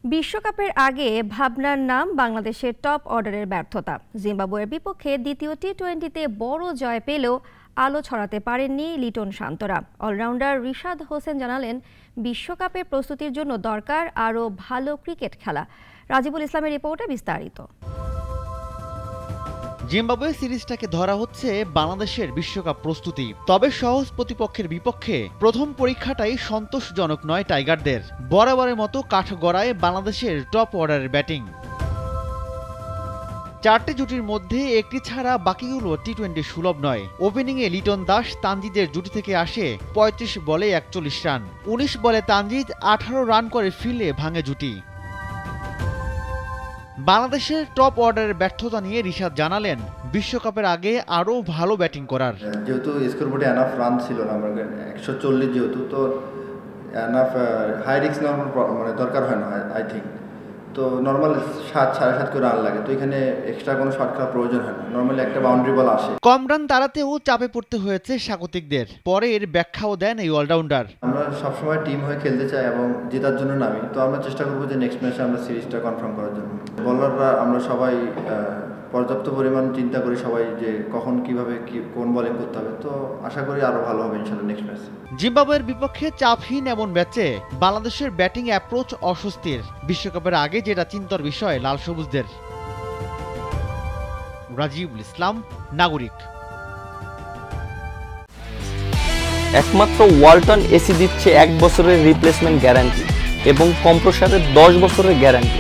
বিশ্বকাপের আগে ভাবনার নাম বাংলাদেশের টপ অর্ডারের ব্যর্থতা। জিম্বাবুয়ের বিপক্ষে দ্বিতীয় টি-20তে বড় জয় পেলেও আলো ছড়াতে পারেননি লিটন শান্তরা। অলরাউন্ডার রিশাদ হোসেন জানালেন, বিশ্বকাপের প্রস্তুতির জন্য দরকার আরও ভালো ক্রিকেট খেলা। রাজিবুল ইসলামের রিপোর্টে বিস্তারিত। জিম্বাবুয়ে সিরিজটাকে ধরা হচ্ছে বাংলাদেশের বিশ্বকাপ প্রস্তুতি। তবে সহজ প্রতিপক্ষের বিপক্ষে প্রথম পরীক্ষাটাই সন্তোষজনক নয় টাইগারদের। বরাবরের মতো কাঠগড়ায় বাংলাদেশের টপ অর্ডারের ব্যাটিং। 4টে জুটির মধ্যে একটি ছাড়া বাকিগুলো টি-20 সুলভ নয়। ওপেনিংয়ে লিটন দাস তানজিদের জুটি থেকে আসে 35 বলে 41 রান। 19 বলে তানজিদ 18 রান করে ফিরলে ভাঙে জুটি। বাংলাদেশের টপ অর্ডারের ব্যর্থতা নিয়ে রিশাদ জানালেন, বিশ্বকাপের আগে আরও ভালো ব্যাটিং করার। যেহেতু স্কোরবোর্ডে এনাফ রান ছিল না, আমার 140 যেহেতু, তো এনাফ হাই রিস্ক মানে দরকার হয় না আই থিঙ্ক। তো নর্মাল 7-7.5 করে রান লাগে, তো এখানে এক্সট্রা কোনো শট খেলার প্রয়োজন হয় না। নর্মালি একটা বাউন্ডারি বল আসে। কম রান তাড়াতেও চাপে পড়তে হয়েছে স্বাগতিকদের। পরে এর ব্যাখ্যাও দেন এই অলরাউন্ডার। আমরা সবসময় টিম হয়ে খেলতে চাই এবং জেতার জন্য নামি, তো আমরা চেষ্টা করবো যে নেক্সট ম্যাচে আমরা সিরিজটা কনফার্ম করার জন্য। বলাররা আমরা সবাই পর্যাপ্ত পরিমাণ চিন্তা করি সবাই যে কখন কিভাবে কোন বোলিং করতে হবে, তো আশা করি আরো ভালো হবে ইনশাআল্লাহ নেক্সট ম্যাচে। জিম্বাবুয়ের বিপক্ষে চাপহীন এমন ম্যাচে বাংলাদেশের ব্যাটিং অ্যাপ্রোচ অস্বস্তির। বিশ্বকাপের আগে যেটা চিন্তার বিষয় লাল সবুজদের। রাজিবুল ইসলাম, নাগরিক। একমাত্র ওয়ালটন এসি দিচ্ছে 1 বছরের রিপ্লেসমেন্ট গ্যারান্টি এবং কম্প্রেসারের 10 বছরের গ্যারান্টি।